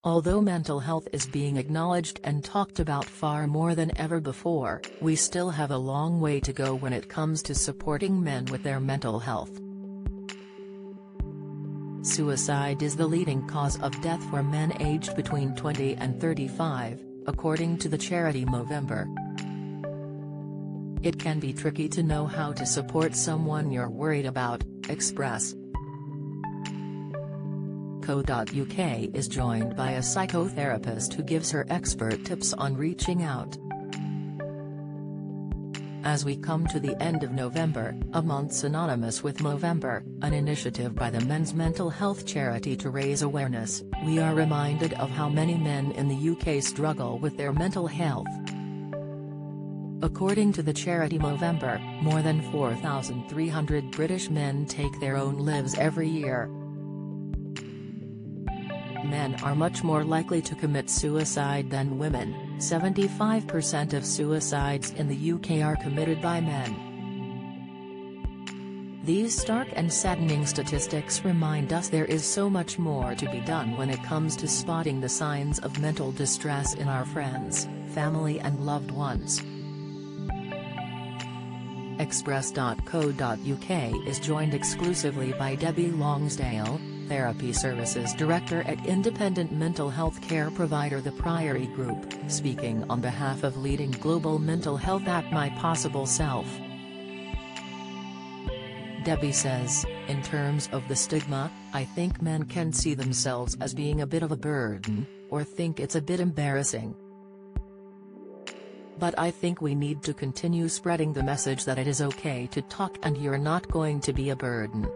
Although mental health is being acknowledged and talked about far more than ever before, we still have a long way to go when it comes to supporting men with their mental health. Suicide is the leading cause of death for men aged between 20 and 35, according to the charity Movember. It can be tricky to know how to support someone you're worried about, Express. Co.uk is joined by a psychotherapist who gives her expert tips on reaching out. As we come to the end of November, a month synonymous with Movember, an initiative by the men's mental health charity to raise awareness, we are reminded of how many men in the UK struggle with their mental health. According to the charity Movember, more than 4,300 British men take their own lives every year. Men are much more likely to commit suicide than women. 75% of suicides in the UK are committed by men. These stark and saddening statistics remind us there is so much more to be done when it comes to spotting the signs of mental distress in our friends, family and loved ones. Express.co.uk is joined exclusively by Debbie Longsdale, Therapy Services Director at independent mental health care provider The Priory Group, speaking on behalf of leading global mental health app My Possible Self. Debbie says, in terms of the stigma, I think men can see themselves as being a bit of a burden, or think it's a bit embarrassing. But I think we need to continue spreading the message that it is okay to talk and you're not going to be a burden.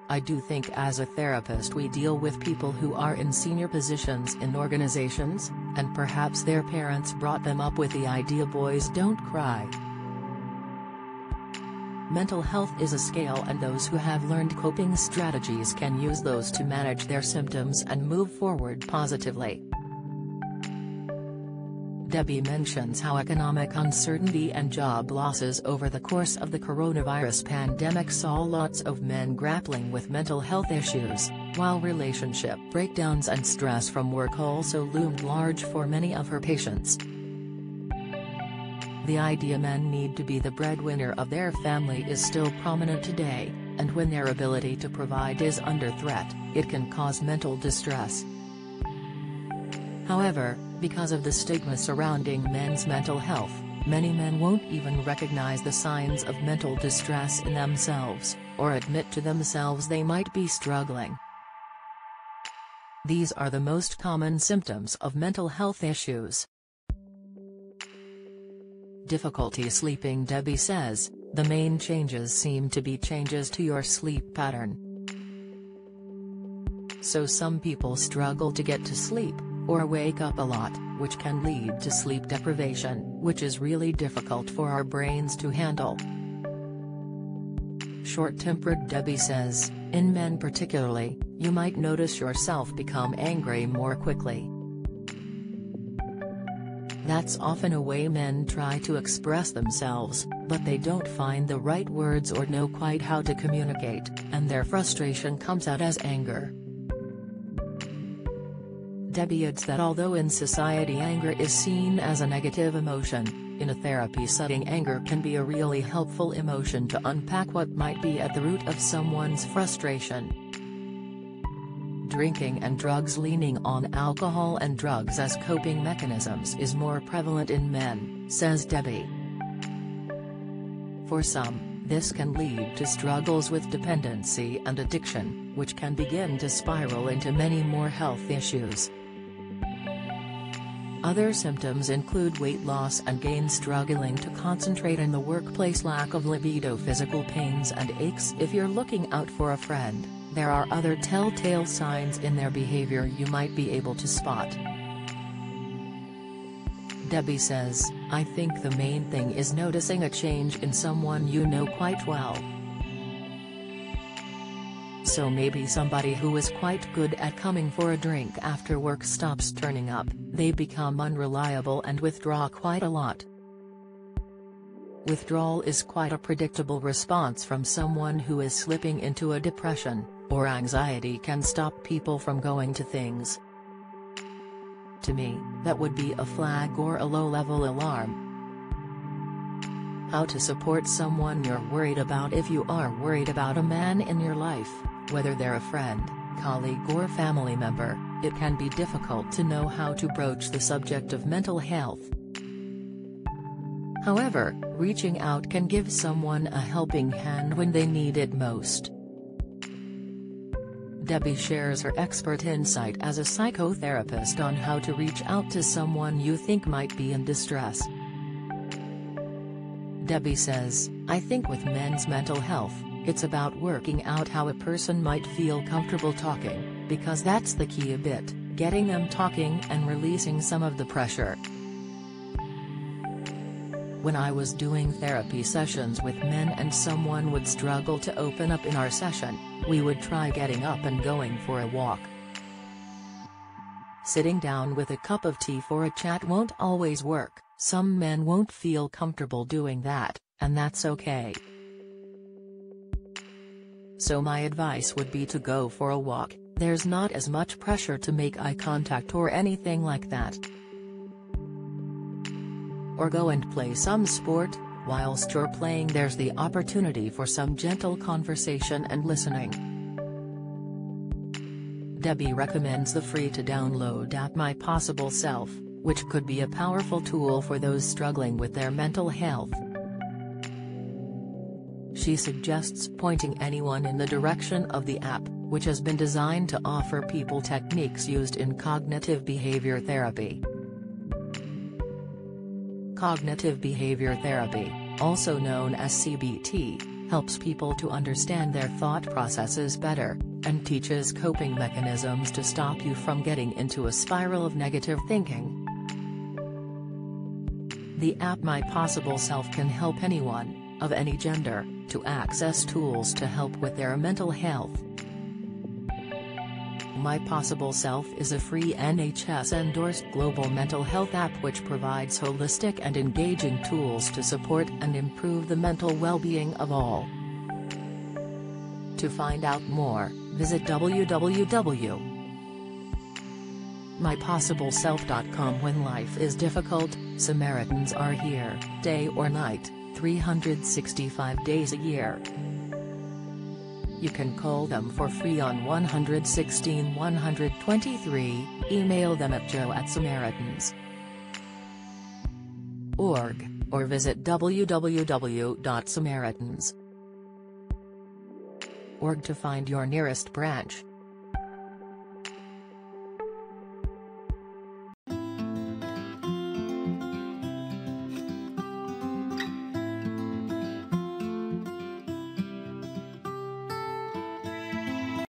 I do think as a therapist we deal with people who are in senior positions in organizations, and perhaps their parents brought them up with the idea boys don't cry. Mental health is a scale and those who have learned coping strategies can use those to manage their symptoms and move forward positively. Debbie mentions how economic uncertainty and job losses over the course of the coronavirus pandemic saw lots of men grappling with mental health issues, while relationship breakdowns and stress from work also loomed large for many of her patients. The idea men need to be the breadwinner of their family is still prominent today, and when their ability to provide is under threat, it can cause mental distress. However, because of the stigma surrounding men's mental health, many men won't even recognize the signs of mental distress in themselves, or admit to themselves they might be struggling. These are the most common symptoms of mental health issues. Difficulty sleeping. Debbie says, the main changes seem to be changes to your sleep pattern. So some people struggle to get to sleep, or wake up a lot, which can lead to sleep deprivation, which is really difficult for our brains to handle. Short-tempered. Debbie says, in men particularly, you might notice yourself become angry more quickly. That's often a way men try to express themselves, but they don't find the right words or know quite how to communicate, and their frustration comes out as anger. Debbie adds that although in society anger is seen as a negative emotion, in a therapy setting anger can be a really helpful emotion to unpack what might be at the root of someone's frustration. Drinking and drugs. Leaning on alcohol and drugs as coping mechanisms is more prevalent in men, says Debbie. For some, this can lead to struggles with dependency and addiction, which can begin to spiral into many more health issues. Other symptoms include weight loss and gain, struggling to concentrate in the workplace, lack of libido, physical pains and aches. If you're looking out for a friend, there are other telltale signs in their behavior you might be able to spot. Debbie says, I think the main thing is noticing a change in someone you know quite well. So maybe somebody who is quite good at coming for a drink after work stops turning up, they become unreliable and withdraw quite a lot. Withdrawal is quite a predictable response from someone who is slipping into a depression, or anxiety can stop people from going to things. To me, that would be a flag or a low-level alarm. How to support someone you're worried about. If you are worried about a man in your life, whether they're a friend, colleague or family member, it can be difficult to know how to broach the subject of mental health. However, reaching out can give someone a helping hand when they need it most. Debbie shares her expert insight as a psychotherapist on how to reach out to someone you think might be in distress. Debbie says, "I think with men's mental health, it's about working out how a person might feel comfortable talking, because that's the key a bit, getting them talking and releasing some of the pressure." When I was doing therapy sessions with men and someone would struggle to open up in our session, we would try getting up and going for a walk. Sitting down with a cup of tea for a chat won't always work. Some men won't feel comfortable doing that, and that's okay. So my advice would be to go for a walk. There's not as much pressure to make eye contact or anything like that. Or go and play some sport. Whilst you're playing, there's the opportunity for some gentle conversation and listening. Debbie recommends the free-to-download app My Possible Self, which could be a powerful tool for those struggling with their mental health. She suggests pointing anyone in the direction of the app, which has been designed to offer people techniques used in cognitive behavior therapy. Cognitive behavior therapy, also known as CBT, helps people to understand their thought processes better, and teaches coping mechanisms to stop you from getting into a spiral of negative thinking. The app My Possible Self can help anyone, of any gender, to access tools to help with their mental health. My Possible Self is a free NHS-endorsed global mental health app which provides holistic and engaging tools to support and improve the mental well-being of all. To find out more, visit www.mypossibleself.com. When life is difficult, Samaritans are here, day or night, 365 days a year. You can call them for free on 116 123, email them at joe@samaritans.org, or visit www.samaritans.org to find your nearest branch.